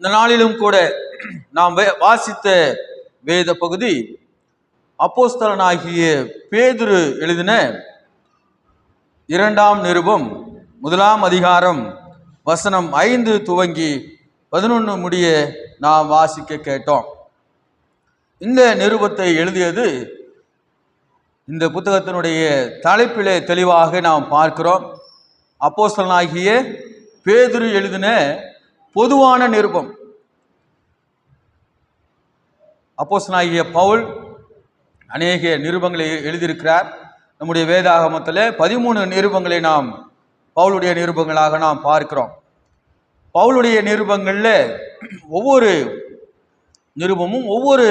இந்த நாளிலும் கூட நாம் வாசித்த வேத பகுதி அப்போஸ்தலனாகிய பேதுரு எழுதின 2ஆம் நிருபம் 1ஆம் அதிகாரம் வசனம் 5 துவங்கி 11 முடிய நாம் வாசிக்க கேட்டோம். இந்த நிருபத்தை எழுதியது இந்த புத்தகத்தினுடைய தலைப்பிலே தெளிவாக நாம் பார்க்கிறோம். அப்போஸ்தலனாகிய பேதுரு எழுதின பொதுவான நிருபம். அப்போஸ்தலனாகிய பவுல் அநேக நிருபங்களை எழுதியிருக்கிறார். நம்முடைய வேதாகமத்தில் 13 நிருபங்களை நாம் பவுலுடைய நிருபங்களாக நாம் பார்க்கிறோம். பவுலுடைய நிருபங்களில் ஒவ்வொரு நிருபமும் ஒவ்வொரு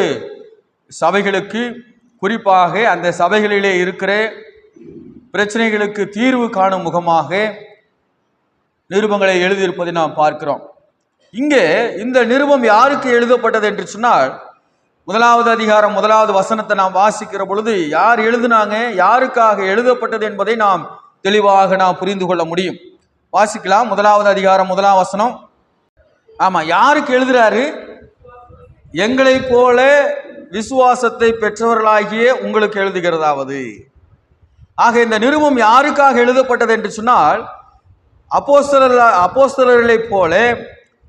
சபைகளுக்கு, குறிப்பாக அந்த சபைகளிலே இருக்கிற பிரச்சனைகளுக்கு தீர்வு காணும் முகமாக நிருபங்களை எழுதியிருப்பதை நாம் பார்க்கிறோம். இங்கே இந்த நிருபம் யாருக்கு எழுதப்பட்டது என்று சொன்னால், 1ஆவது அதிகாரம் 1ஆவது வசனத்தை நாம் வாசிக்கிற பொழுது யார் எழுதினாங்க, யாருக்காக எழுதப்பட்டது என்பதை நாம் தெளிவாக நாம் புரிந்து கொள்ள முடியும். வாசிக்கலாம். 1ஆவது அதிகாரம் 1ஆம் வசனம். ஆமா, யாருக்கு எழுதுறாரு? எங்களை போல விசுவாசத்தை பெற்றவர்களாகிய உங்களுக்கு எழுதுகிறதாவது. ஆக இந்த நிருபம் யாருக்காக எழுதப்பட்டது என்று சொன்னால், அப்போஸ்தலர்களைப் போல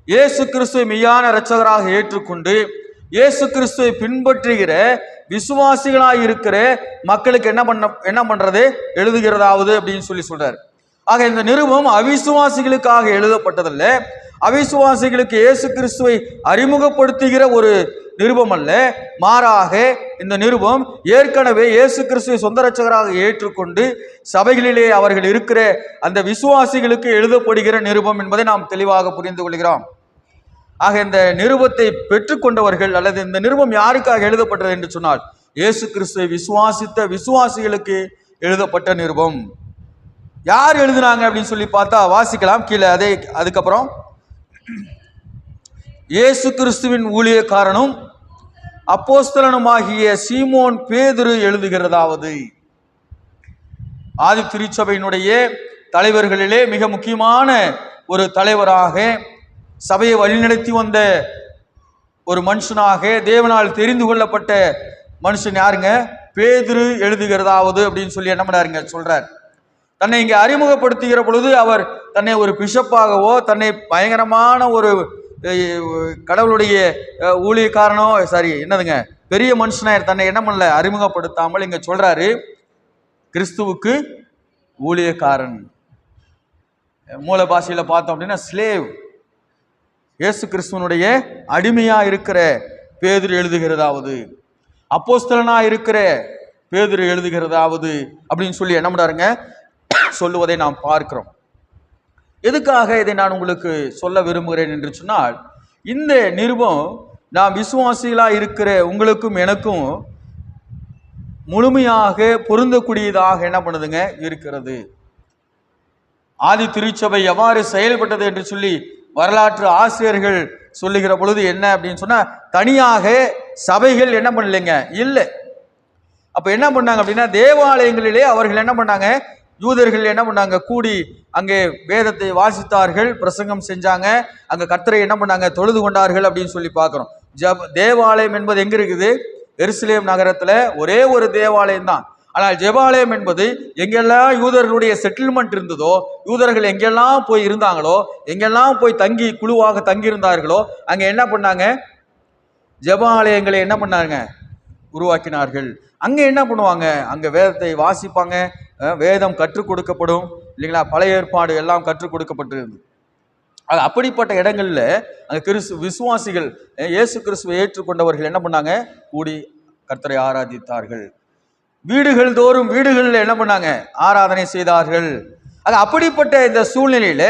இயேசு கிறிஸ்துவை மெய்யான இரட்சகராக ஏற்றுக்கொண்டு இயேசு கிறிஸ்துவை பின்பற்றுகிற விசுவாசிகளாக இருக்கிற மக்களுக்கு என்ன பண்றது? எழுதுகிறதாவது அப்படின்னு சொல்றார். ஆக இந்த நிருபம் அவிசுவாசிகளுக்காக எழுதப்பட்டதல்ல, அவிசுவாசிகளுக்கு இயேசு கிறிஸ்துவை அறிமுகப்படுத்துகிற ஒரு நிருபம் அல்ல. மாறாக இந்த நிருபம் ஏற்கனவே இயேசு கிறிஸ்துவை சொந்த இரட்சகராக ஏற்றுக்கொண்டு சபைகளிலே அவர்கள் இருக்கிற அந்த விசுவாசிகளுக்கு எழுதப்படுகிற நிருபம் என்பதை நாம் தெளிவாக புரிந்து கொள்கிறோம். ஆக இந்த நிருபத்தை பெற்றுக்கொண்டவர்கள், அல்லது இந்த நிருபம் யாருக்காக எழுதப்பட்டது என்று சொன்னால், இயேசு கிறிஸ்துவை விசுவாசித்த விசுவாசிகளுக்கு எழுதப்பட்ட நிருபம். யார் எழுதினாங்க அப்படின்னு சொல்லி பார்த்தா வாசிக்கலாம் கீழே. அதுக்கப்புறம் இயேசு கிறிஸ்துவின் ஊழியக்காரனும் அப்போஸ்தலனுமாகிய சீமோன் பேதுரு எழுதுகிறதாவது. ஆதி திருச்சபையினுடைய தலைவர்களிலே மிக முக்கியமான ஒரு தலைவராக, சபையை வழிநடத்தி வந்த ஒரு மனுஷனாக, தேவனால் தெரிந்து கொள்ளப்பட்ட மனுஷன் யாருங்க? பேதுரு எழுதுகிறதாவது அப்படின்னு சொல்லி என்ன பண்ணாருங்க சொல்றார். தன்னை இங்கே அறிமுகப்படுத்துகிற பொழுது அவர் தன்னை ஒரு பிஷப்பாகவோ, தன்னை பயங்கரமான ஒரு கடவுளுடைய ஊழியக்காரனோ, என்னதுங்க, பெரிய மனுஷனாய் தன்னை என்ன பண்ணல, அறிமுகப்படுத்தாமல் இங்க சொல்றாரு கிறிஸ்துவுக்கு ஊழியக்காரன். மூல பாஷையில பார்த்தோம் அப்படின்னா ஸ்லேவ், இயேசு கிறிஸ்துவனுடைய அடிமையா இருக்கிற பேதுரு எழுதுகிறதாவது, அப்போஸ்தலனா இருக்கிற பேதுரு எழுதுகிறதாவது அப்படின்னு சொல்லி என்ன பண்றாருங்க சொல்லுவதை நாம் பார்க்கிறோம். எதுக்காக இதை நான் உங்களுக்கு சொல்ல விரும்புகிறேன் என்று சொன்னால், இந்த நிருபம் நாம் விசுவாசிகளா இருக்கிற உங்களுக்கும் எனக்கும் முழுமையாக பொருந்தக்கூடியதாக என்ன பண்ணுதுங்க இருக்கிறது. ஆதி திருச்சபை எவ்வாறு செயல்பட்டது என்று சொல்லி வரலாற்று ஆசிரியர்கள் சொல்லுகிற பொழுது என்ன அப்படின்னு சொன்னா, தனியாக சபைகள் என்ன பண்ணலைங்க, இல்லை. அப்ப என்ன பண்ணாங்க அப்படின்னா, தேவாலயங்களிலே அவர்கள் என்ன பண்ணாங்க, யூதர்கள் என்ன பண்ணாங்க, கூடி அங்கே வேதத்தை வாசித்தார்கள், பிரசங்கம் செஞ்சாங்க, அங்க கர்த்தரை என்ன பண்ணாங்க, தொழுது கொண்டார்கள் அப்படின்னு சொல்லி பார்க்கிறோம். தேவாலயம் என்பது எங்க இருக்குது? எருசலேம் நகரத்துல ஒரே ஒரு தேவாலயம் தான். ஆனால் ஜெபாலயம் என்பது எங்கெல்லாம் யூதர்களுடைய செட்டில்மெண்ட் இருந்ததோ, யூதர்கள் எங்கெல்லாம் போய் இருந்தாங்களோ, எங்கெல்லாம் போய் தங்கி குழுவாக தங்கி இருந்தார்களோ, அங்க என்ன பண்ணாங்க, ஜெபாலயங்களை என்ன பண்ணாங்க, உருவாக்கினார்கள். அங்க என்ன பண்ணுவாங்க, அங்க வேதத்தை வாசிப்பாங்க, வேதம் கற்றுக் கொடுக்கப்படும் இல்லைங்களா, பழைய ஏற்பாடு எல்லாம் கற்றுக் கொடுக்கப்பட்டிருந்தது. அது அப்படிப்பட்ட இடங்கள்ல அங்க விசுவாசிகள், இயேசு கிறிஸ்துவை ஏற்றுக்கொண்டவர்கள் என்ன பண்ணாங்க, கூடி கர்த்தரை ஆராதித்தார்கள். வீடுகள் தோறும் வீடுகளில் என்ன பண்ணாங்க, ஆராதனை செய்தார்கள். அது அப்படிப்பட்ட இந்த சூழ்நிலையில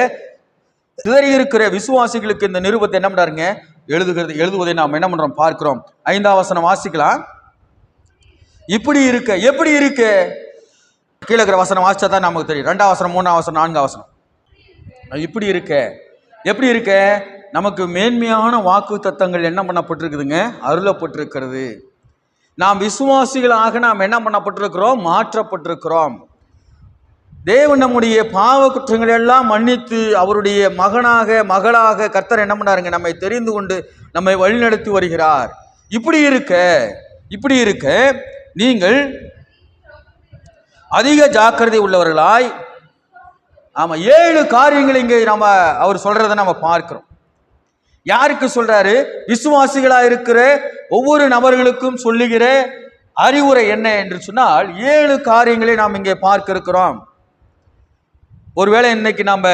சிதறி இருக்கிற விசுவாசிகளுக்கு இந்த நிருபத்தை என்ன பண்றாருங்க எழுதுவதை நாம் என்ன பண்றோம் பார்க்கிறோம். 5ஆம் வசனம் வாசிக்கலாம். இப்படி இருக்க, எப்படி இருக்க, கீழே இருக்கிற வசனம் வாசிச்சா தான் நமக்கு தெரியும். 2ஆம் வசனம், 3ஆம் வசனம், 4ஆம் வசனம். இப்படி இருக்க, எப்படி இருக்க, நமக்கு மேன்மையான வாக்கு தத்தங்கள் என்ன பண்ணப்பட்டிருக்குதுங்க, அருளப்பட்டிருக்கிறது. நாம் விசுவாசிகளாக நாம் என்ன பண்ணப்பட்டிருக்கிறோம், மாற்றப்பட்டிருக்கிறோம். தேவன் நம்முடைய பாவ குற்றங்களை எல்லாம் மன்னித்து அவருடைய மகளாக கர்த்தர் என்ன பண்ணாருங்க, நம்மை தெரிந்து கொண்டு நம்மை வழிநடத்தி வருகிறார். இப்படி இருக்க நீங்கள் அதிக ஜாக்கிரதை உள்ளவர்களாய், 7 காரியங்களை இங்கே அவர் சொல்றதை நம்ம பார்க்கிறோம். யாருக்கு சொல்றாரு? விசுவாசிகளா இருக்கிற ஒவ்வொரு நபர்களுக்கும் சொல்லுகிற அறிவுரை என்ன என்று சொன்னால் 7 காரியங்களை நாம் இங்கே பார்க்க இருக்கிறோம். ஒருவேளை இன்னைக்கு நாம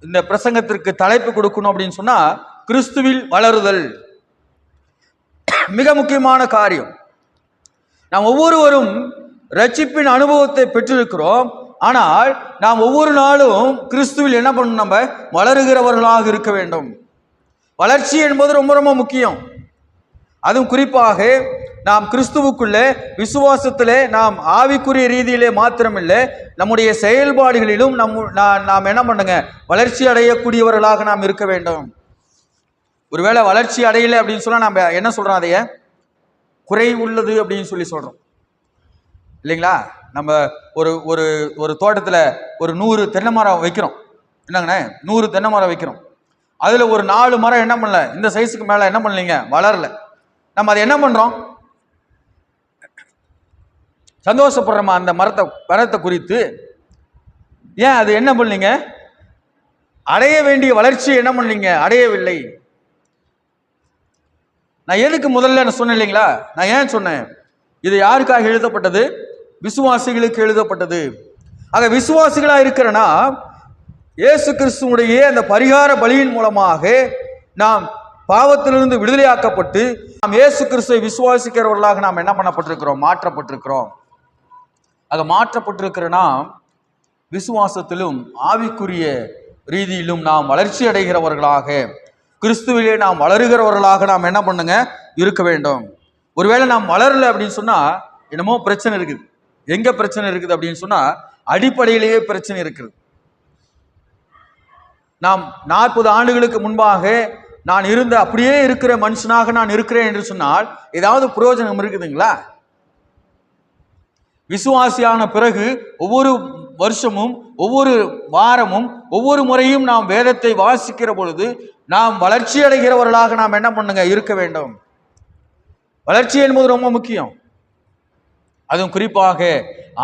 இந்த பிரசங்கத்திற்கு தலைப்பு கொடுக்கணும் அப்படின்னு சொன்னா, கிறிஸ்துவில் வளருதல் மிக முக்கியமான காரியம். நாம் ஒவ்வொருவரும் ரட்சிப்பின் அனுபவத்தை பெற்றிருக்கிறோம். ஆனால் நாம் ஒவ்வொரு நாளும் கிறிஸ்துவில் என்ன பண்ணணும்? நம்ம வளருகிறவர்களாக இருக்க வேண்டும். வளர்ச்சி என்பது ரொம்ப ரொம்ப முக்கியம். அதுவும் குறிப்பாக நாம் கிறிஸ்துவுக்குள்ளே விசுவாசத்திலே நாம் ஆவிக்குரிய ரீதியிலே மாத்திரமில்லை, நம்முடைய செயல்பாடுகளிலும் நாம் என்ன பண்ணுங்க, வளர்ச்சி அடையக்கூடியவர்களாக நாம் இருக்க வேண்டும். ஒருவேளை வளர்ச்சி அடையலை அப்படின்னு சொன்னா நம்ம என்ன சொல்றோம்? அதைய குறை உள்ளது அப்படின்னு சொல்றோம் இல்லைங்களா? நம்ம ஒரு தோட்டத்தில் ஒரு 100 தென்னை மரம் வைக்கிறோம். என்னங்கண்ணே, 100 தென்னை மரம் வைக்கிறோம். அதுல ஒரு 4 மரம் என்ன பண்ணல, இந்த சைஸுக்கு மேல என்ன பண்ணலீங்க, வளரல. நம்ம அதை என்ன பண்றோம்? சந்தோஷப்படுறோமா அந்த மரத்தை குறித்து? ஏன் அது என்ன பண்ணீங்க? அடைய வேண்டிய வளர்ச்சி என்ன பண்ணீங்க? அடையவில்லை. நான் எதுக்கு முதல்ல சொன்னேன் இல்லைங்களா? நான் ஏன் சொன்னேன்? இது யாருக்காக எழுதப்பட்டது? விசுவாசிகளுக்கு எழுதப்பட்டது. ஆக விசுவாசிகளா இருக்கிறனா இயேசு கிறிஸ்துவுடைய அந்த பரிகார பலியின் மூலமாக நாம் பாவத்திலிருந்து விடுதலையாக்கப்பட்டு நாம் இயேசு கிறிஸ்துவை விசுவாசிக்கிறவர்களாக நாம் என்ன பண்ணப்பட்டிருக்கிறோம்? மாற்றப்பட்டிருக்கிறோம். ஆக மாற்றப்பட்டிருக்கிற நாம் விசுவாசத்திலும் ஆவிக்குரிய ரீதியிலும் நாம் வளர்ச்சி அடைகிறவர்களாக, கிறிஸ்துவிலே நாம் வளருகிறவர்களாக நாம் என்ன பண்ணுங்க, இருக்க வேண்டும். ஒருவேளை நாம் வளரல அப்படின்னு சொன்னா என்னமோ பிரச்சனை இருக்குது. எங்க பிரச்சனை இருக்குது அப்படின்னு சொன்னா அடிப்படையிலேயே பிரச்சனை இருக்குது. நாம் 40 ஆண்டுகளுக்கு முன்பாக நான் இருந்த அப்படியே இருக்கிற மனுஷனாக நான் இருக்கிறேன் என்று சொன்னால் ஏதாவது பிரயோஜனம் இருக்குதுங்களா? விசுவாசியான பிறகு ஒவ்வொரு வருஷமும் ஒவ்வொரு வாரமும் ஒவ்வொரு முறையும் நாம் வேதத்தை வாசிக்கிற பொழுது நாம் வளர்ச்சி அடைகிறவர்களாக நாம் என்ன பண்ணுங்க, இருக்க வேண்டும். வளர்ச்சி என்பது ரொம்ப முக்கியம். அதுவும் குறிப்பாக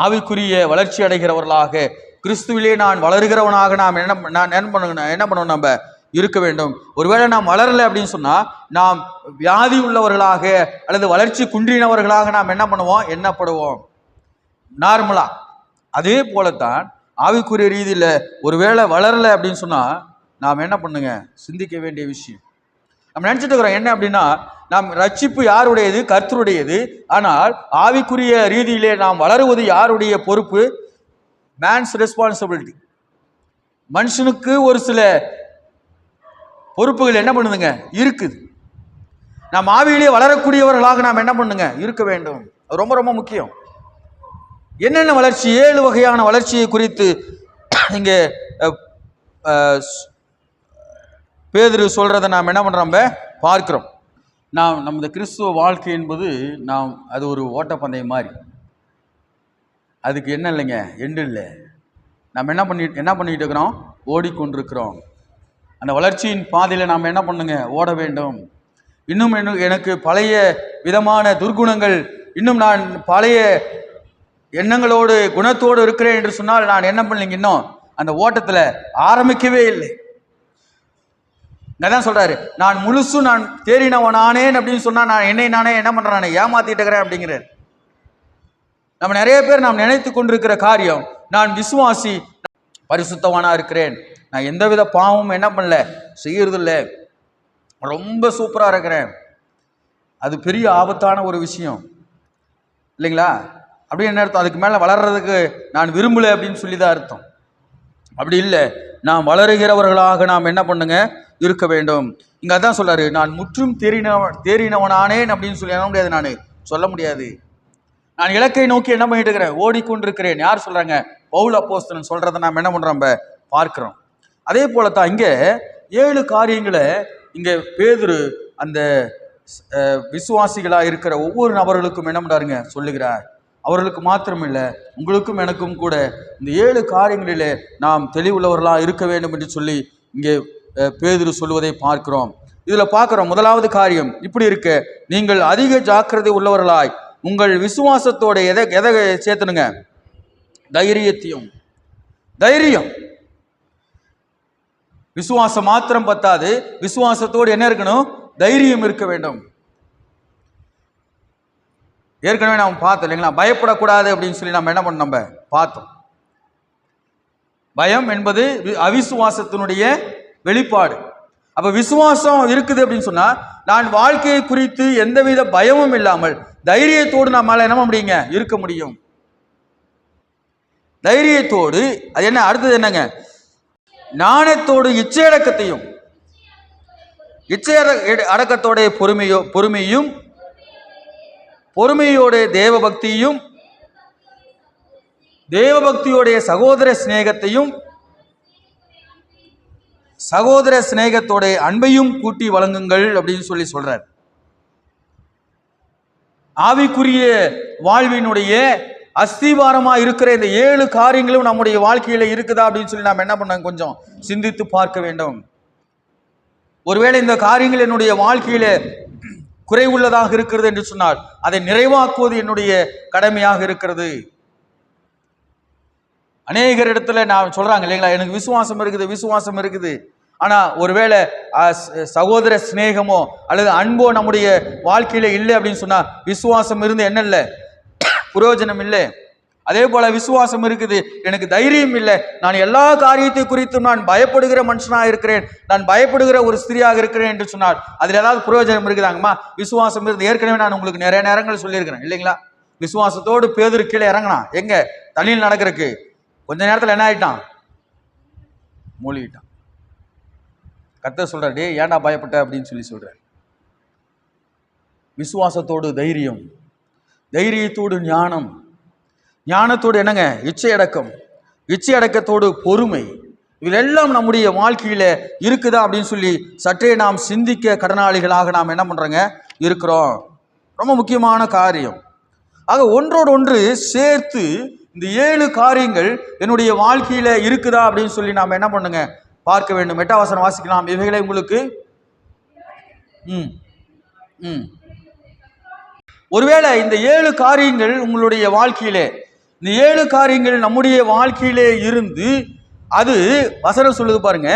ஆவிக்குரிய வளர்ச்சி அடைகிறவர்களாக, கிறிஸ்துவிலே நான் வளருகிறவனாக நாம் என்ன பண்ணணும், நம்ம இருக்க வேண்டும். ஒருவேளை நாம் வளரலை அப்படின்னு சொன்னா நாம் வியாதி உள்ளவர்களாக அல்லது வளர்ச்சி குன்றினவர்களாக நாம் என்ன பண்ணுவோம், எண்ணப்படுவோம் நார்மலா. அதே போலத்தான் ஆவிக்குரிய ரீதியில் ஒருவேளை வளரலை அப்படின்னு சொன்னா நாம் என்ன பண்ணுங்க, சிந்திக்க வேண்டிய விஷயம். நம்ம நினைச்சிட்டு இருக்கிறோம் என்ன அப்படின்னா, நாம் ரட்சிப்பு யாருடையது? கர்த்தருடையது. ஆனால் ஆவிக்குரிய ரீதியிலே நாம் வளருவது யாருடைய பொறுப்பு? Man's responsibility. மனுஷனுக்கு ஒரு சில பொறுப்புகள் என்ன பண்ணுதுங்க, இருக்குது. நாம் ஆவியிலே வளரக்கூடியவர்களாக நாம் என்ன பண்ணுங்க, இருக்க வேண்டும். ரொம்ப ரொம்ப முக்கியம். என்னென்ன வளர்ச்சி? 7 வகையான வளர்ச்சியை குறித்து இங்கே பேதுரு சொல்றதை நாம் என்ன பண்றோம், பார்க்கிறோம். நமது கிறிஸ்துவ வாழ்க்கை என்பது அது ஒரு ஓட்டப்பந்தயம் மாதிரி. அதுக்கு என்ன இல்லைங்க, எண்டு இல்லை. நாம் என்ன பண்ணிட்டு இருக்கிறோம், ஓடிக்கொண்டிருக்கிறோம். அந்த வளர்ச்சியின் பாதையில் நாம் என்ன பண்ணுங்க, ஓட வேண்டும். இன்னும் எனக்கு பழைய விதமான துர்குணங்கள், இன்னும் நான் பழைய எண்ணங்களோடு குணத்தோடு இருக்கிறேன் என்று சொன்னால் நான் என்ன பண்ணலைங்க, இன்னும் அந்த ஓட்டத்தில் ஆரம்பிக்கவே இல்லை. தான் சொல்றாரு, நான் தேறினவனானேன் அப்படின்னு சொன்னா நான் என்னை நானே என்ன பண்றேன், ஏமாத்திட்டு இருக்கிறேன் அப்படிங்கிறார். நம்ம நிறைய பேர் நாம் நினைத்து கொண்டிருக்கிற காரியம், நான் விசுவாசி, பரிசுத்தவானா இருக்கிறேன், நான் எந்தவித பாவமும் என்ன பண்ணல, செய்யறதில்ல, ரொம்ப சூப்பரா இருக்கிறேன். அது பெரிய ஆபத்தான ஒரு விஷயம் இல்லைங்களா? அப்படி என்ன அர்த்தம்? அதுக்கு மேல வளர்றதுக்கு நான் விரும்பல அப்படின்னு சொல்லிதான் அர்த்தம். அப்படி இல்லை. நாம் வளருகிறவர்களாக நாம் என்ன பண்ணுங்க, இருக்க வேண்டும். இங்க அதான் சொல்றாரு, நான் முற்றும் தேறினவனானேன் அப்படின்னு சொல்லி என்ன முடியாது, நான் சொல்ல முடியாது. நான் இலக்கை நோக்கி என்ன பண்ணிட்டு இருக்கிறேன், ஓடிக்கொண்டிருக்கிறேன். யார் சொல்றாங்க? பவுல் அப்போஸ்தலன் சொல்றதை நாம் என்ன பண்றோம், பார்க்கிறோம். அதே போலத்தான் இங்க 7 காரியங்களை இங்க பேதுரு அந்த விசுவாசிகளா இருக்கிற ஒவ்வொரு நபர்களுக்கும் என்ன பண்றாருங்க, சொல்லுகிறார். அவர்களுக்கு மாத்திரமில்லை, உங்களுக்கும் எனக்கும் கூட இந்த 7 காரியங்களிலே நாம் தெளிவுள்ளவர்களாக இருக்க வேண்டும் என்று சொல்லி இங்கே பேதுரு சொல்வதை பார்க்கிறோம். இதில் பார்க்குறோம், முதலாவது காரியம் இப்படி இருக்க நீங்கள் அதிக ஜாக்கிரதை உள்ளவர்களாய் உங்கள் விசுவாசத்தோட எதை சேர்த்தனுங்க? தைரியம். விசுவாசம் மாத்திரம் பத்தாது, விசுவாசத்தோடு என்ன இருக்கணும்? தைரியம் இருக்க வேண்டும். ஏற்கனவே நாம் பார்த்தோம் இல்லைங்களா, பயப்படக்கூடாது அப்படின்னு சொல்லி நம்ம என்ன பண்ணோம்? நம்ம பார்த்தோம். பயம் என்பது அவிசுவாசத்தினுடைய வெளிப்பாடு. அப்ப விசுவாசம் இருக்குது அப்படின்னு சொன்னா, நான் வாழ்க்கையை குறித்து எந்தவித பயமும் இல்லாமல் தைரியத்தோடு நம்மால என்ன முடியுங்க? இருக்க முடியும். தைரியத்தோடு அது என்ன? அடுத்தது என்னங்க? ஞானத்தோடு இச்சை அடக்கத்தோட பொறுமையும் பொறுமையோட தேவபக்தியோடைய சகோதர சிநேகத்தோட அன்பையும் கூட்டி வழங்குங்கள் அப்படின்னு சொல்லி சொல்றார். ஆவிக்குரிய வாழ்வினுடைய அஸ்திவாரமா இருக்கிற இந்த 7 காரியங்களும் நம்முடைய வாழ்க்கையில இருக்குதா அப்படின்னு சொல்லி நாம் என்ன பண்ண கொஞ்சம் சிந்தித்து பார்க்க வேண்டும். ஒருவேளை இந்த காரியங்கள் என்னுடைய வாழ்க்கையில குறைவுள்ளதாக இருக்கிறது என்று சொன்னால் அதை நிறைவாக்குவது என்னுடைய கடமையாக இருக்கிறது. அநேகர் இடத்துல நான் சொல்றாங்க இல்லைங்களா, எனக்கு விசுவாசம் இருக்குது, ஆனா ஒருவேளை சகோதர சிநேகமோ அல்லது அன்போ நம்முடைய வாழ்க்கையில இல்லை அப்படின்னு சொன்னா விசுவாசம் இருந்து என்ன இல்லை? பிரயோஜனம் இல்லை. அதே போல விசுவாசம் இருக்குது, எனக்கு தைரியம் இல்லை, நான் எல்லா காரியத்தை குறித்தும் நான் பயப்படுகிற மனுஷனாக இருக்கிறேன், நான் பயப்படுகிற ஒரு ஸ்திரியாக இருக்கிறேன் என்று சொன்னால் அதில் ஏதாவது பிரயோஜனம் இருக்குதாங்கம்மா? விசுவாசம் இருந்து ஏற்கனவே நான் உங்களுக்கு நிறைய நேரங்கள் சொல்லியிருக்கிறேன் இல்லைங்களா. விசுவாசத்தோடு பேதுரு கீழே இறங்கினா எங்க? தண்ணியில் நடக்கிறதுக்கு கொஞ்ச நேரத்தில் என்ன ஆயிட்டான்? மூழ்கிட்டான். கர்த்தர் சொல்றாரு, டே ஏன்டா பயப்பட்ட அப்படின்னு சொல்லி சொல்றாரு. விசுவாசத்தோடு தைரியத்தோடு ஞானத்தோடு என்னங்க? இச்சை அடக்கத்தோடு பொறுமை. இவெல்லாம் நம்முடைய வாழ்க்கையில இருக்குதா அப்படின்னு சொல்லி சற்றே நாம் சிந்திக்க கடனாளிகளாக நாம் என்ன பண்றோங்க? இருக்கிறோம். ரொம்ப முக்கியமான காரியம். ஆக ஒன்றோடு ஒன்று சேர்த்து இந்த 7 காரியங்கள் என்னுடைய வாழ்க்கையில இருக்குதா அப்படின்னு சொல்லி நாம் என்ன பண்ணுங்க? பார்க்க வேண்டும். 8ஆம் வசனம் வாசிக்கலாம். இவைகளை உங்களுக்கு ஒருவேளை இந்த 7 காரியங்கள் உங்களுடைய வாழ்க்கையிலே, இந்த 7 காரியங்கள் நம்முடைய வாழ்க்கையிலே இருந்து அது வசனம் சொல்லுது பாருங்க,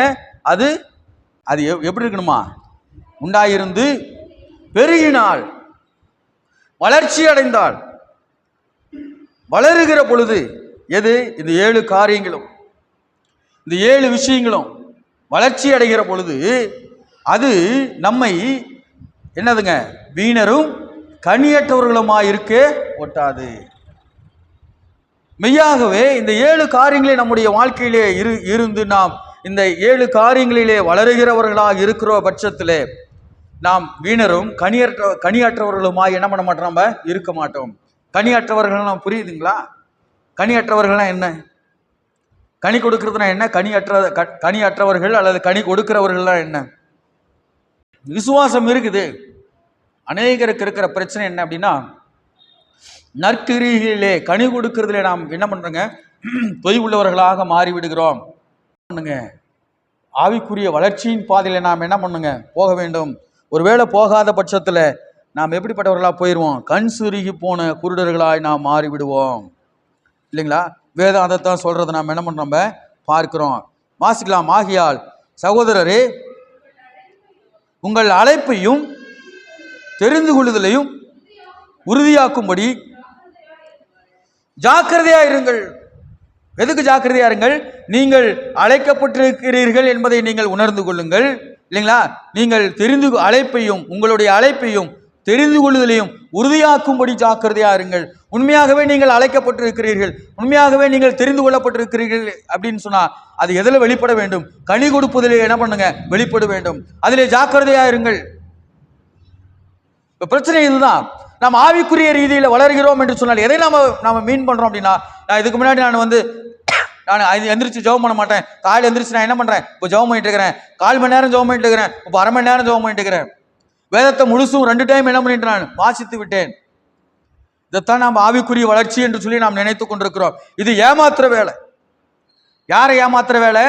அது எப்படி இருக்கணுமா? உண்டாயிருந்து பெருகினால், வளர்ச்சி அடைந்தால், வளருகிற பொழுது எது? இந்த 7 காரியங்களும், இந்த 7 விஷயங்களும் வளர்ச்சி அடைகிற பொழுது அது நம்மை என்னதுங்க? வீணரும் கனியற்றவர்களுமாய் இருக்க ஒட்டாது. மெய்யாகவே இந்த 7 காரியங்களே நம்முடைய வாழ்க்கையிலே இருந்து நாம் இந்த 7 காரியங்களிலே வளருகிறவர்களாக இருக்கிற பட்சத்திலே நாம் வீணரும் கனியற்றவர்களுமாய் என்ன பண்ண மாட்டோம்? நம்ம இருக்க மாட்டோம். கனியற்றவர்கள் நாம் புரியுதுங்களா? கனியற்றவர்கள்னா என்ன? கனி கொடுக்கறதுனா என்ன? கனியற்றவர்கள் அல்லது கனி கொடுக்கிறவர்கள்லாம் என்ன? விசுவாசம் இருக்குது. அநேகருக்கு இருக்கிற பிரச்சனை என்ன அப்படின்னா, நற்கிரியிலே கனி கொடுக்கிறதுல நாம் என்ன பண்றோங்க? தொய் உள்ளவர்களாக மாறிவிடுகிறோம். ஆவிக்குரிய வளர்ச்சியின் பாதையில நாம் என்ன பண்ணுங்க? போக வேண்டும். ஒருவேளை போகாத பட்சத்தில் நாம் எப்படிப்பட்டவர்களாக போயிடுவோம்? கண் சுருகி போன குருடர்களாய் நாம் மாறிவிடுவோம் இல்லைங்களா? வேதம் அதைத்தான் சொல்றது. நாம் என்ன பண்றோம்? பார்க்கிறோம். வாசிக்கலாம். ஆகையால் சகோதரரே, உங்கள் அழைப்பையும் தெரிந்து கொள்ளுதலையும் உறுதியாக்கும்படி ஜாக்கிரதையா இருங்கள். எதுக்கு ஜாக்கிரதையா இருங்கள்? நீங்கள் அழைக்கப்பட்டிருக்கிறீர்கள் என்பதை நீங்கள் உணர்ந்து கொள்ளுங்கள் இல்லைங்களா? நீங்கள் உங்களுடைய அழைப்பையும் தெரிந்து கொள்ளுதலையும் உறுதியாக்கும்படி ஜாக்கிரதையா இருங்கள். உண்மையாகவே நீங்கள் அழைக்கப்பட்டிருக்கிறீர்கள், உண்மையாகவே நீங்கள் தெரிந்து கொள்ளப்பட்டிருக்கிறீர்கள் அப்படின்னு சொன்னா அது எதில் வெளிப்பட வேண்டும்? கனி கொடுப்பதிலே என்ன பண்ணுங்க? வெளிப்பட வேண்டும். அதிலே ஜாக்கிரதையா இருங்கள். பிரச்சனை இதுதான். நாம் ஆவிக்குரிய ரீதியில் வளர்கிறோம் என்று சொன்னால் எதை நாம மீன் பண்றோம் அப்படின்னா, நான் இதுக்கு முன்னாடி நான் எந்திரிச்சு ஜெபம் பண்ண மாட்டேன். காலையில் எந்திரிச்சு நான் என்ன பண்றேன்? இப்போ ஜெபம் பண்ணிட்டு இருக்கிறேன். 1/4 மணி நேரம் ஜெபம் பண்ணிட்டு இருக்கிறேன். இப்போ 1/2 மணி நேரம் ஜெபம் பண்ணிட்டு இருக்கிறேன். வேதத்தை முழுசும் 2 டைம் என்ன பண்ணிட்டு நான் வாசித்து விட்டேன். இதைத்தான் நாம் ஆவிக்குரிய வளர்ச்சி என்று சொல்லி நாம் நினைத்து கொண்டிருக்கிறோம். இது ஏமாத்துற வேலை. யாரை ஏமாத்துற வேலை?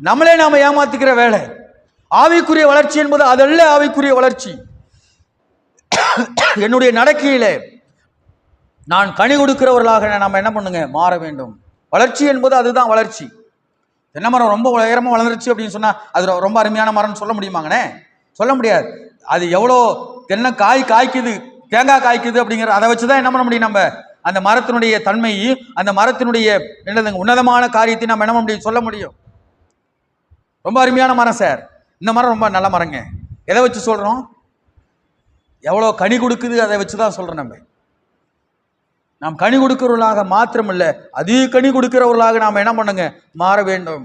நம்மளே நாம ஏமாத்துக்கிற வேலை. ஆவிக்குரிய வளர்ச்சி என்பது அதல்ல. ஆவிக்குரிய வளர்ச்சி என்னுடைய நடக்கையில நான் கனி கொடுக்கிறவர்களாக நாம் என்ன பண்ணுங்க, மாற வேண்டும். வளர்ச்சி என்பது அதுதான் வளர்ச்சி. தென்னை மரம் ரொம்ப உயரமா வளர்ந்துருச்சு அப்படின்னு சொன்னா அது ரொம்ப அருமையான மரம்னு சொல்ல முடியுமாங்கண்ணே? சொல்ல முடியாது. அது எவ்வளோ தென்னை காய்க்குது, தேங்காய் காய்க்குது அப்படிங்கிற அதை வச்சுதான் என்ன பண்ண முடியும், நம்ம அந்த மரத்தினுடைய தன்மை, அந்த மரத்தினுடைய என்னதுங்க உன்னதமான காரியத்தை நம்ம என்ன பண்ண முடியும், சொல்ல முடியும். ரொம்ப அருமையான மரம் சார், இந்த மரம் ரொம்ப நல்ல மரங்க. எதை வச்சு சொல்றோம்? எவ்வளோ கனி கொடுக்குது அதை வச்சுதான் சொல்றோம். நாம் கனி கொடுக்கிறவர்களாக மாத்திரமில்ல, அதிக கனி கொடுக்கிறவர்களாக நாம் என்ன பண்ணுங்க, மாற வேண்டும்.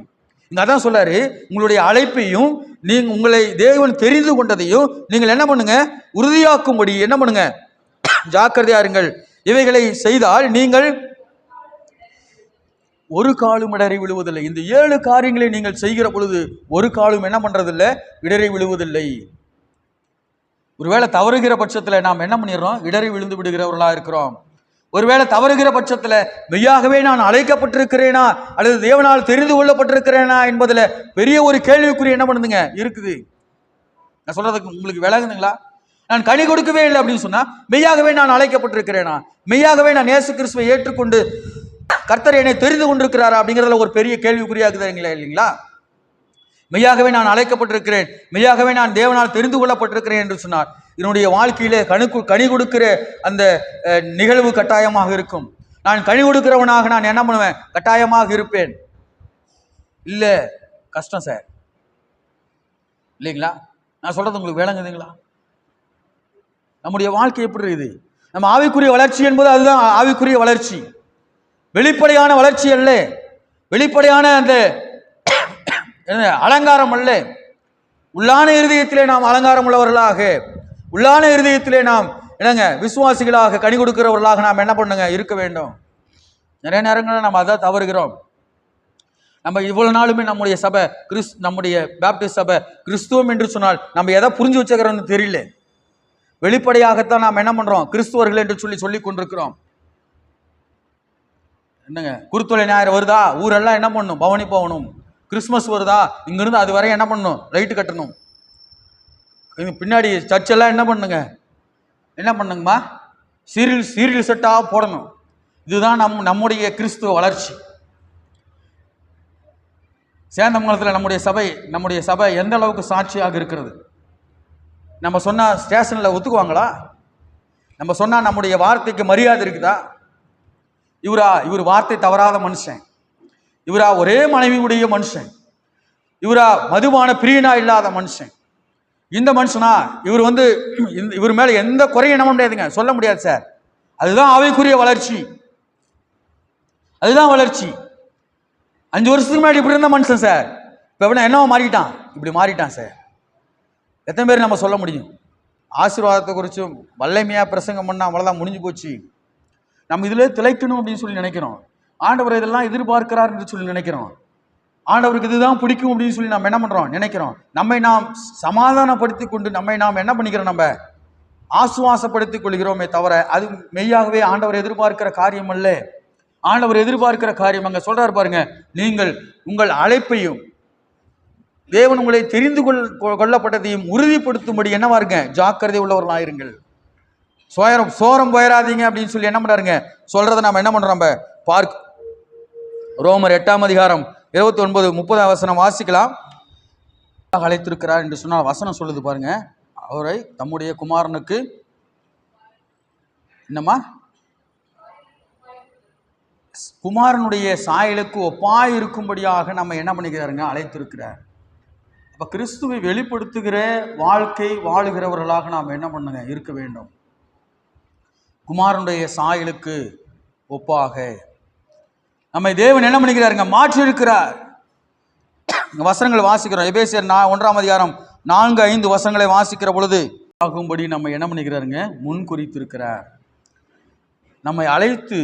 இங்க அதான் சொல்றாரு, உங்களுடைய அழைப்பையும் நீங்க உங்களை தேவன் தெரிந்து கொண்டதையும் நீங்கள் என்ன பண்ணுங்க, உறுதியாக்கும்படி என்ன பண்ணுங்க, ஜாக்கிரதையா இருங்கள். இவைகளை செய்தால் நீங்கள் ஒரு காலும் இடரை விழுவதில்லை. இந்த 7 காரியங்களை நீங்கள் செய்கிற பொழுது ஒரு காலும் என்ன பண்றதில்லை, இடரை விழுவதில்லை. ஒருவேளை தவறுகிற பட்சத்தில் நாம் என்ன பண்ணிடுறோம், இடரை விழுந்து விடுகிறவர்களா இருக்கிறோம். ஒருவேளை தவறுகிற பட்சத்தில் மெய்யாகவே நான் அழைக்கப்பட்டிருக்கிறேனா அல்லது தேவனால் தெரிந்து கொள்ளப்பட்டிருக்கிறேனா என்பதுல பெரிய ஒரு கேள்விக்குறி என்ன பண்ணுதுங்க இருக்குது. நான் சொல்றதுக்கு உங்களுக்கு விளங்குதுங்களா? நான் கனி கொடுக்கவே இல்லை அப்படின்னு சொன்னா மெய்யாகவே நான் அழைக்கப்பட்டிருக்கிறேனா, மெய்யாகவே நான் இயேசு கிறிஸ்துவை ஏற்றுக்கொண்டு கர்த்தர் என்னை தெரிந்து கொண்டிருக்கிறாரா அப்படிங்கிறதுல ஒரு பெரிய கேள்விக்குறியாக்குதுங்களா இல்லைங்களா? மெய்யாகவே நான் அழைக்கப்பட்டிருக்கிறேன், மெய்யாகவே நான் தேவனால் தெரிந்து கொள்ளப்பட்டிருக்கிறேன் என்று சொன்னார். என்னுடைய வாழ்க்கையிலே கனி கொடுக்கிற அந்த நிகழ்வு கட்டாயமாக இருக்கும். நான் கனி கொடுக்கிறவனாக நான் என்ன பண்ணுவேன், கட்டாயமாக இருப்பேன். இல்ல கஷ்டம் சார், இல்லைங்களா? நான் சொல்றது உங்களுக்கு விளங்குதுங்களா? நம்முடைய வாழ்க்கை எப்படி இருக்குது? நம்ம ஆவிக்குரிய வளர்ச்சி என்பது அதுதான் ஆவிக்குரிய வளர்ச்சி. வெளிப்படையான வளர்ச்சி அல்ல, வெளிப்படையான அந்த அலங்காரம் அல்ல. உள்ளான இருதயத்திலே நாம் அலங்காரம் உள்ளவர்களாக, உள்ளான இருதயத்திலே நாம் என்னங்க விசுவாசிகளாக கனி கொடுக்கிறவர்களாக நாம் என்ன பண்ணுங்க இருக்க வேண்டும். நிறைய நேரங்களில் நம்ம அதான் தவறுகிறோம். நம்ம இவ்வளவு நாளுமே நம்முடைய சபை நம்முடைய பேப்டிஸ்ட் சபை கிறிஸ்துவம் என்று சொன்னால் நம்ம எதை புரிஞ்சு வச்சுக்கிறோம்னு தெரியல. வெளிப்படையாகத்தான் நாம் என்ன பண்றோம், கிறிஸ்துவர்கள் என்று சொல்லி கொண்டிருக்கிறோம். என்னங்க குருத்தொலை ஞாயிறு வருதா, ஊரெல்லாம் என்ன பண்ணணும், பவனி போகணும். கிறிஸ்மஸ் வருதா, இங்கிருந்து அது வரை என்ன பண்ணணும், லைட்டு கட்டணும். பின்னாடி சர்ச்செல்லாம் என்ன பண்ணுங்கம்மா, சீரியல் செட்டாக போடணும். இதுதான் நம்முடைய கிறிஸ்துவ வளர்ச்சி. சேந்தமங்கலத்தில் நம்முடைய சபை எந்த அளவுக்கு சாட்சியாக இருக்கிறது? நம்ம சொன்னா ஸ்டேஷனில் ஒத்துக்குவாங்களா? நம்ம சொன்னா நம்முடைய வார்த்தைக்கு மரியாதை இருக்குதா? இவர் வார்த்தை தவறாத மனுஷன், இவரா ஒரே மனைவியுடைய மனுஷன், இவரா மதுபான பிரியனா இல்லாத மனுஷன், இந்த மனுஷனா இவர் மேல எந்த குறையும் என்ன முடியாதுங்க, சொல்ல முடியாது சார். அதுதான் ஆவிக்குரிய வளர்ச்சி, அதுதான் வளர்ச்சி. 5 வருஷத்துக்கு முன்னாடி இப்படி இருந்த மனுஷன் சார், இப்ப என்னவோ மாறிட்டான், இப்படி மாறிட்டான் சார். எத்தனை பேர் நம்ம சொல்ல முடியும்? ஆசீர்வாதத்தை குறிச்சும் வல்லமையா பிரசங்கம் பண்ணா அவ்வளவுதான், முடிஞ்சு போச்சு. நம்ம இதுல திளைக்கணும் அப்படின்னு சொல்லி நினைக்கிறோம். ஆண்டவர் இதெல்லாம் எதிர்பார்க்கிறார் என்று சொல்லி நினைக்கிறோம். ஆண்டவருக்கு இதுதான் பிடிக்கும் அப்படின்னு சொல்லி நம்ம என்ன பண்றோம், நினைக்கிறோம். நம்மை நாம் சமாதானப்படுத்தி கொண்டு நம்மை நாம் என்ன பண்ணிக்கிறோம், நம்ம ஆசுவாசப்படுத்திக் கொள்கிறோமே தவிர அது மெய்யாகவே ஆண்டவர் எதிர்பார்க்கிற காரியம் அல்ல. ஆண்டவர் எதிர்பார்க்கிற காரியம் அங்க சொல்றாரு பாருங்க, நீங்கள் உங்கள் அழைப்பையும் தேவன் உங்களை தெரிந்து கொள்ளப்பட்டதையும் உறுதிப்படுத்தும்படி என்னவா இருங்க, ஜாக்கிரதை உள்ளவர்களாயிருங்கள். சோரம் போயிடாதீங்க அப்படின்னு சொல்லி என்ன பண்றாருங்க சொல்றதை நம்ம என்ன பண்றோம், நம்ம பார்க்க. ரோமர் 8ஆம் அதிகாரம் 29, 30 வசனம் வாசிக்கலாம். அழைத்திருக்கிறார் என்று சொன்னால் வசனம் சொல்லுது பாருங்க, அவரை தம்முடைய குமாரனுக்கு என்னமா குமாரனுடைய சாயலுக்கு ஒப்பாய் இருக்கும்படியாக நம்ம என்ன பண்ணிக்கிறாருங்க, அழைத்திருக்கிறார். அப்ப கிறிஸ்துவை வெளிப்படுத்துகிற வாழ்க்கை வாழுகிறவர்களாக நாம் என்ன பண்ணுங்க இருக்க வேண்டும். குமாரனுடைய சாயலுக்கு ஒப்பாக நம்மை தேவன் என்ன பண்ணிக்கிறாருங்க, மாற்றி இருக்கிறார். வசனங்களை வாசிக்கிறோம். எபேசியர் 1ஆம் அதிகாரம் 4-5 வசனங்களை வாசிக்கிற பொழுது ஆகும்படி நம்ம என்ன பண்ணிக்கிறாருங்க, முன் குறித்திருக்கிறார். நம்மை அழைத்து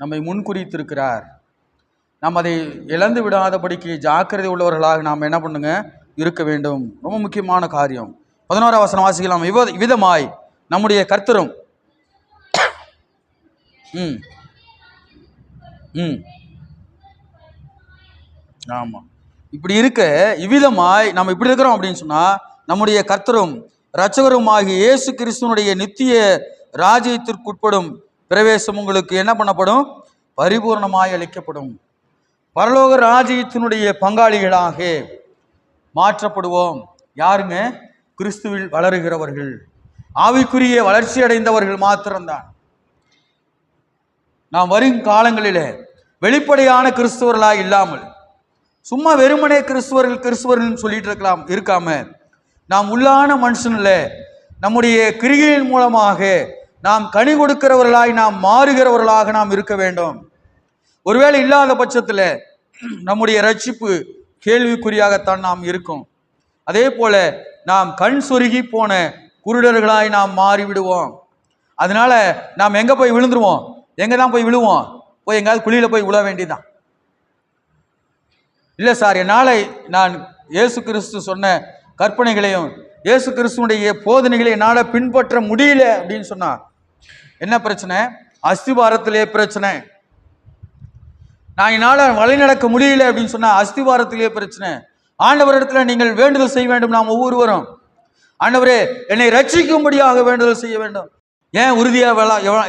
நம்மை முன்குறித்திருக்கிறார். நாம் அதை இழந்து விடாதபடிக்கு ஜாக்கிரதை உள்ளவர்களாக நாம் என்ன பண்ணுங்க இருக்க வேண்டும். ரொம்ப முக்கியமான காரியம். 11ஆம் வசனம் வாசிக்கலாம். விதமாய் நம்முடைய கர்த்தரும் ம் ம் ஆமாம். இப்படி இருக்க இவ்விதமாய் நம்ம இப்படி இருக்கிறோம் அப்படின்னு சொன்னால் நம்முடைய கர்த்தரும் இரட்சகரும் ஆகிய இயேசு கிறிஸ்துவனுடைய நித்திய ராஜ்யத்திற்குட்படும் பிரவேசம் உங்களுக்கு என்ன பண்ணப்படும்? பரிபூர்ணமாய் அளிக்கப்படும். பரலோக ராஜ்யத்தினுடைய பங்காளிகளாக மாற்றப்படுவோம். யாருங்க? கிறிஸ்துவில் வளருகிறவர்கள், ஆவிக்குரிய வளர்ச்சி அடைந்தவர்கள் மாத்திரம்தான். நாம் வரும் காலங்களிலே வெளிப்படையான கிறிஸ்துவர்களாக இல்லாமல் சும்மா வெறுமனே கிறிஸ்துவர்கள் சொல்லிட்டு இருக்காம நாம் உள்ளான மனுஷன்ல நம்முடைய கிரிகையின் மூலமாக நாம் கனி கொடுக்கிறவர்களாய் நாம் மாறுகிறவர்களாக நாம் இருக்க வேண்டும். ஒருவேளை இல்லாத பட்சத்தில் நம்முடைய ரட்சிப்பு கேள்விக்குறியாகத்தான் நாம் இருக்கும். அதே போல நாம் கண் சொருகி போன குருடர்களாய் நாம் மாறிவிடுவோம். அதனால நாம் எங்க போய் விழுந்துருவோம்? எங்க தான் போய் விழுவோம்? போய் எங்காவது குழியில போய் விழ வேண்டியதான். இல்லை சார், என்னால் நான் இயேசு கிறிஸ்து சொன்ன கற்பனைகளையும் இயேசு கிறிஸ்துவனுடைய போதனைகளை என்னால் பின்பற்ற முடியல அப்படின்னு சொன்னா என்ன பிரச்சனை? அஸ்திவாரத்திலே பிரச்சனை. நான் என்னால் வழி நடக்க முடியல அப்படின்னு சொன்னா அஸ்திவாரத்திலே பிரச்சனை. ஆண்டவரிடத்துல நீங்கள் வேண்டுதல் செய்ய வேண்டும். நாம் ஒவ்வொருவரும், ஆண்டவரே என்னை ரட்சிக்கும்படியாக வேண்டுதல் செய்ய வேண்டும். ஏன் உறுதியா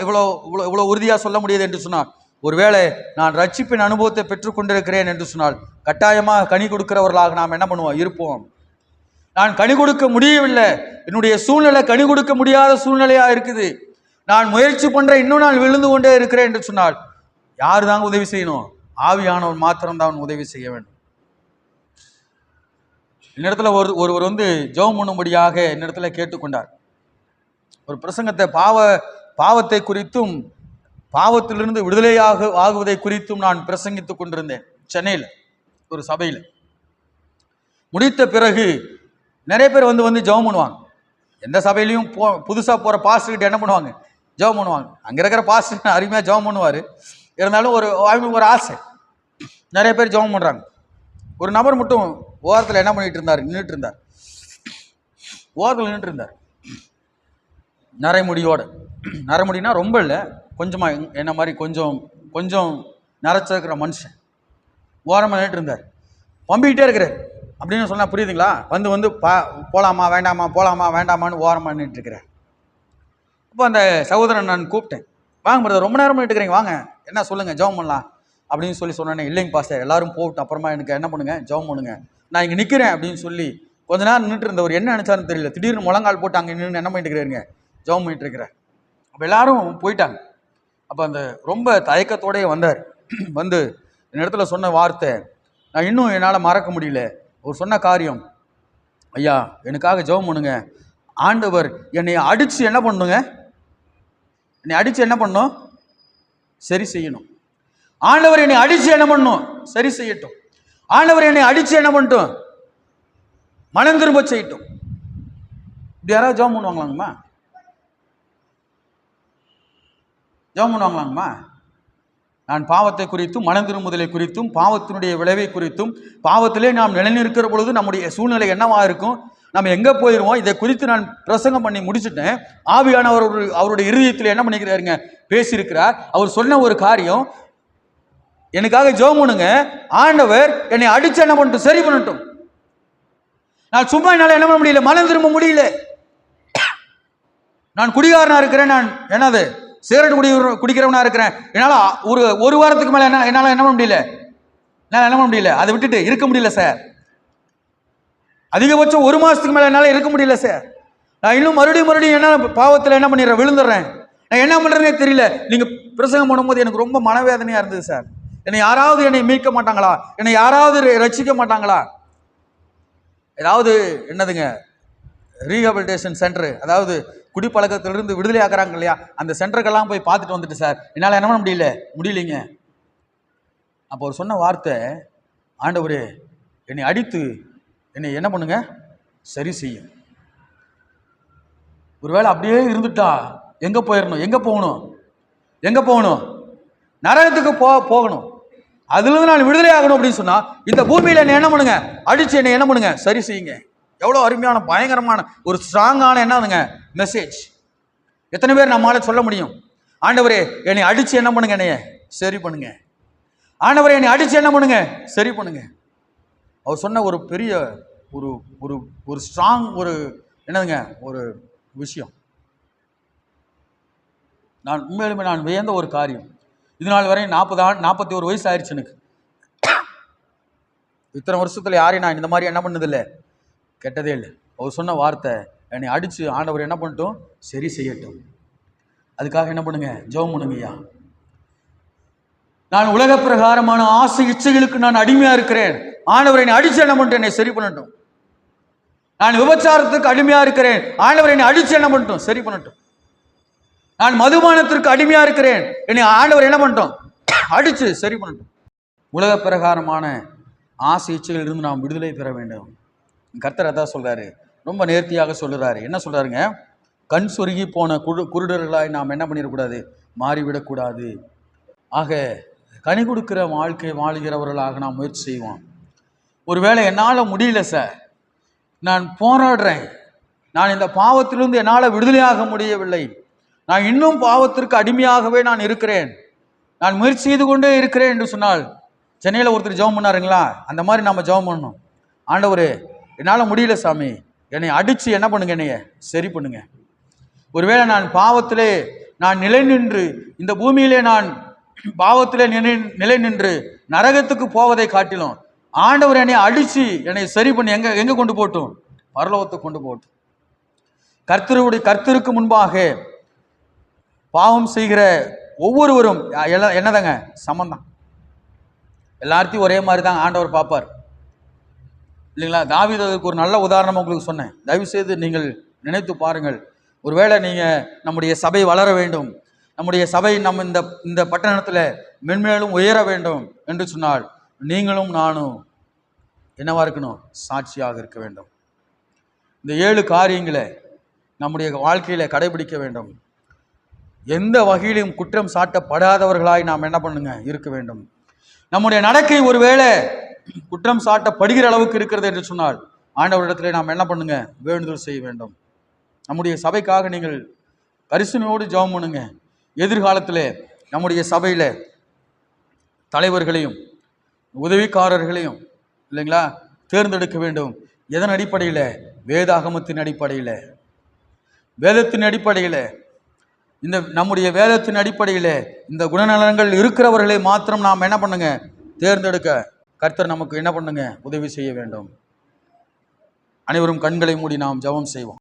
இவ்வளோ உறுதியா சொல்ல முடியாது என்று சொன்னால், ஒருவேளை நான் ரட்சிப்பின் அனுபவத்தை பெற்றுக்கொண்டிருக்கிறேன் என்று சொன்னால் கட்டாயமாக கனி கொடுக்கிறவர்களாக நாம் என்ன பண்ணுவோம்? இருப்போம். நான் கனி கொடுக்க முடியவில்லை, என்னுடைய சூழ்நிலை கனி கொடுக்க முடியாத சூழ்நிலையா இருக்குது, நான் முயற்சி பண்றேன், இன்னும் நான் விழுந்து கொண்டே இருக்கிறேன் என்று சொன்னால் யாரு தாங்க உதவி செய்யணும்? ஆவியானவர் மாத்திரம்தான் உதவி செய்ய வேண்டும். என்னிடத்துல ஒருவர் ஜெபம் பண்ணும்படியாக என்னிடத்துல கேட்டுக்கொண்டார். ஒரு பிரசங்கத்தை பாவத்தை குறித்தும் பாவத்திலிருந்து விடுதலையாக ஆகுவதை குறித்தும் நான் பிரசங்கித்துக் கொண்டிருந்தேன் சென்னையில் ஒரு சபையில். முடித்த பிறகு நிறைய பேர் வந்து ஜெபம் பண்ணுவாங்க. எந்த சபையிலையும் புதுசாக போகிற பாஸ்டர்கிட்ட என்ன பண்ணுவாங்க? ஜெபம் பண்ணுவாங்க. அங்கே இருக்கிற பாஸ்டர் அருமையாக ஜெபம் பண்ணுவார். இருந்தாலும் ஒரு ஆசை, நிறைய பேர் ஜெபம் பண்ணுறாங்க. ஒரு நபர் மட்டும் ஓரத்தில் என்ன பண்ணிட்டு இருந்தார்? நின்றுட்டு இருந்தார். ஓரத்தில் நின்றுட்டு இருந்தார், நரைமுடியோட. நரைமுடினா ரொம்ப இல்லை, கொஞ்சமாக என்ன மாதிரி கொஞ்சம் நரைச்சிருக்கிற மனுஷன் ஓரமாக நின்றுட்டு இருந்தார். பம்பிக்கிட்டே இருக்கிறார். அப்படின்னு சொன்னால் புரியுதுங்களா? போகலாமா வேண்டாமா, போகலாமா வேண்டாமான்னு ஓரமாக நின்றுட்டு இருக்கிறார். அப்போ அந்த சகோதரன் நான் கூப்பிட்டேன், வாங்க பிரதர், ரொம்ப நேரம் பண்ணிட்டு இருக்கிறீங்க, வாங்க என்ன சொல்லுங்கள், ஜெபம் பண்ணலாம் அப்படின்னு சொன்னேன். இல்லைங்க பாஸ்டர், எல்லாரும் போட்டு அப்புறமா எனக்கு என்ன பண்ணுங்க, ஜெபம் பண்ணுங்க, நான் இங்கே நிற்கிறேன் அப்படின்னு சொல்லி கொஞ்ச நேரம் நின்றுட்டு இருந்தவர் என்ன நினச்சாருன்னு தெரியல, திடீர்னு முழங்கால் போட்டு அங்கே நின்று என்ன பண்ணிட்டு இருக்கிறீங்க, ஜெபம் பண்ணிட்டு இருக்கிறேன். அப்போ எல்லாரும் போயிட்டாங்க. அப்போ அந்த ரொம்ப தயக்கத்தோடய வந்தார். வந்து என் இடத்துல சொன்ன வார்த்தை நான் இன்னும் என்னால் மறக்க முடியல. அவர் சொன்ன காரியம், ஐயா எனக்காக ஜெபம் பண்ணுங்க, ஆண்டவர் என்னை அடித்து என்ன பண்ணுங்க, என்னை அடித்து என்ன பண்ணும், சரி செய்யணும். ஆண்டவர் என்னை அடித்து என்ன பண்ணும், சரி செய்யட்டும். ஆண்டவர் என்னை அடித்து என்ன பண்ணட்டும், மனம் திரும்ப செய்யட்டும். இப்படி யாராவது ஜெபம் பண்ணுவாங்களாங்கம்மா? ஜெபம் பண்ணுவாங்களாங்கம்மா? நான் பாவத்தை குறித்தும் மனம் திரும்புதலை குறித்தும் பாவத்தினுடைய விளைவை குறித்தும் பாவத்திலே நாம் நிலைநிற்கிற பொழுது நம்முடைய சூழ்நிலை என்னவா இருக்கும், நம்ம எங்கே போயிடுவோம், இதை குறித்து நான் பிரசங்கம் பண்ணி முடிச்சுட்டேன். ஆவியானவர் அவருடைய இருதயத்தில் என்ன பண்ணிக்கிறாருங்க, பேசியிருக்கிறார். அவர் சொன்ன ஒரு காரியம், எனக்காக ஜெபம் பண்ணுங்க, ஆண்டவர் என்னை அடிச்சு என்ன பண்ணட்டும், சரி பண்ணட்டும். நான் சும்மா என்னால் என்ன பண்ண முடியல, மனம் திரும்ப முடியல. நான் குடிகாரனா இருக்கிறேன், நான் என்னது சிகரெட் குடிக்கிறவனா இருக்கிறேன், என்னால் ஒரு வாரத்துக்கு மேலே என்னால் என்ன பண்ண முடியல, என்னால் என்ன பண்ண முடியல, அதை விட்டுட்டு இருக்க முடியல சார். அதிகபட்சம் ஒரு மாதத்துக்கு மேலே என்னால் இருக்க முடியல சார். நான் இன்னும் மறுபடியும் என்ன பாவத்தில் என்ன பண்ணிடுறேன், விழுந்துடுறேன். நான் என்ன பண்ணுறேனே தெரியல. நீங்கள் பிரசங்கம் பண்ணும்போது எனக்கு ரொம்ப மனவேதனையாக இருந்தது சார். என்னை யாராவது என்னை மீட்க மாட்டாங்களா, என்னை யாராவது ரட்சிக்க மாட்டாங்களா? ஏதாவது என்னதுங்க ரீஹபிலிட்டேஷன் சென்டர், அதாவது குடிப்பழக்கத்திலிருந்து விடுதலை ஆக்குறாங்க இல்லையா, அந்த சென்டருக்கெல்லாம் போய் பார்த்துட்டு வந்துட்டு சார் என்னால் என்ன பண்ண முடியலைங்க. அப்போ அவர் சொன்ன வார்த்தை, ஆண்டவரே என்னை அடித்து என்னை என்ன பண்ணுங்க, சரி செய்யும். ஒருவேளை அப்படியே இருந்துட்டா எங்கே போயிடணும், எங்கே போகணும், நரகத்துக்கு போகணும். அதுலேருந்து நான் விடுதலை ஆகணும் அப்படின்னு சொன்னால் இந்த பூமியில் என்னை என்ன பண்ணுங்க, அடித்து என்னை என்ன பண்ணுங்க, சரி செய்யுங்க. எவ்வளோ அருமையான பயங்கரமான ஒரு ஸ்ட்ராங்கான என்னதுங்க மெசேஜ். எத்தனை பேர் நம்மளால சொல்ல முடியும்? ஆண்டவரே என்னை அடிச்சு என்ன பண்ணுங்க, என்னைய சரி பண்ணுங்க. ஆண்டவரே என்னை அடிச்சு என்ன பண்ணுங்க, சரி பண்ணுங்க. அவர் சொன்ன ஒரு பெரிய ஒரு ஒரு ஒரு ஸ்ட்ராங் ஒரு என்னதுங்க ஒரு விஷயம். நான் உண்மையிலுமே நான் வியந்த ஒரு காரியம். இது நாள் வரை 41 வயசு ஆயிடுச்சு எனக்கு. இத்தனை வருஷத்துல யாரையும் நான் இந்த மாதிரி என்ன பண்ணதில்லை, கெட்டதே இல்லை. அவர் சொன்ன வார்த்தை, என்னை அடிச்சு ஆண்டவர் என்ன பண்ணட்டும், சரி செய்யட்டும். அதுக்காக என்ன பண்ணுங்க, ஜெபம் பண்ணுங்க. ஐயா, நான் உலக பிரகாரமான ஆசை இச்சைகளுக்கு நான் அடிமையா இருக்கிறேன். ஆண்டவர் என்னை அடிச்சு என்ன பண்ணட்டும், என்னை சரி பண்ணட்டும். நான் விபச்சாரத்துக்கு அடிமையா இருக்கிறேன். ஆண்டவர் என்னை அடிச்சு என்ன பண்ணட்டும், சரி பண்ணட்டும். நான் மதுபானத்திற்கு அடிமையா இருக்கிறேன். என்னை ஆண்டவர் என்ன பண்ணட்டும், அடிச்சு சரி பண்ணட்டும். உலக பிரகாரமான ஆசை இச்சைகள் இருந்து நாம் விடுதலை பெற வேண்டும். கர்த்தர் அதான் சொல்றாரு, ரொம்ப நேர்த்தியாக சொல்லுறாரு. என்ன சொல்றாருங்க, கண் சொருகி போன குருடர்களாய் நாம் என்ன பண்ணிடக்கூடாது, மாறிவிடக்கூடாது. ஆக கனி கொடுக்கிற வாழ்க்கை வாழ்கிறவர்களாக நாம் முயற்சி செய்வோம். ஒருவேளை என்னால் முடியல சார், நான் போராடுறேன், நான் இந்த பாவத்திலிருந்து என்னால் விடுதலையாக முடியவில்லை, நான் இன்னும் பாவத்திற்கு அடிமையாகவே நான் இருக்கிறேன், நான் முயற்சி செய்து கொண்டே இருக்கிறேன் என்று சொன்னால், சென்னையில் ஒருத்தர் ஜெபம் பண்ணாருங்களா, அந்த மாதிரி நம்ம ஜெபம் பண்ணணும். ஆண்டவரே என்னால் முடியல சாமி, என்னை அடித்து என்ன பண்ணுங்க, என்னைய சரி பண்ணுங்க. ஒருவேளை நான் பாவத்திலே நான் நிலை நின்று, இந்த பூமியிலே நான் பாவத்திலே நிலை நின்று நரகத்துக்கு போவதை காட்டிலும் ஆண்டவர் என்னை அடித்து என்னை சரி பண்ணி எங்க கொண்டு போட்டும், பரலோகத்துக்கு கொண்டு போட்டும். கர்த்தருக்கு முன்பாக பாவம் செய்கிற ஒவ்வொருவரும் என்னதாங்க, சமந்தான். எல்லாத்தையும் ஒரே மாதிரி தான் ஆண்டவர் பார்ப்பார் இல்லைங்களா? தாவீது அதுக்கு ஒரு நல்ல உதாரணம் உங்களுக்கு சொன்னேன். தயவு செய்து நீங்கள் நினைத்து பாருங்கள். ஒருவேளை நீங்கள் நம்முடைய சபை வளர வேண்டும், நம்முடைய சபை நம்ம இந்த பட்டணத்தில் மென்மேலும் உயர வேண்டும் என்று சொன்னால், நீங்களும் நானும் என்னவா இருக்கணும், சாட்சியாக இருக்க வேண்டும். இந்த 7 காரியங்களை நம்முடைய வாழ்க்கையில் கடைபிடிக்க வேண்டும். எந்த வகையிலும் குற்றம் சாட்டப்படாதவர்களாய் நாம் என்ன பண்ணுங்க, இருக்க வேண்டும். நம்முடைய நடக்கை ஒருவேளை குற்றம் சாட்டப்படுகிற அளவுக்கு இருக்கிறது என்று சொன்னால், ஆண்டவரிடத்தில் நாம் என்ன பண்ணுங்க, வேண்டுதல் செய்ய வேண்டும். நம்முடைய சபைக்காக நீங்கள் கரிசனையோடு ஜெபம் பண்ணுங்க. எதிர்காலத்தில் நம்முடைய சபையில் தலைவர்களையும் உதவிக்காரர்களையும் இல்லைங்களா தேர்ந்தெடுக்க வேண்டும். எதன் அடிப்படையில், வேதாகமத்தின் அடிப்படையில், வேதத்தின் அடிப்படையில், இந்த நம்முடைய வேதத்தின் அடிப்படையில் இந்த குணநலன்கள் இருக்கிறவர்களை மாத்திரம் நாம் என்ன பண்ணுங்க, தேர்ந்தெடுக்க கர்த்தர் நமக்கு என்ன பண்ணுங்க, உதவி செய்ய வேண்டும். அனைவரும் கண்களை மூடி நாம் ஜெபம் செய்வோம்.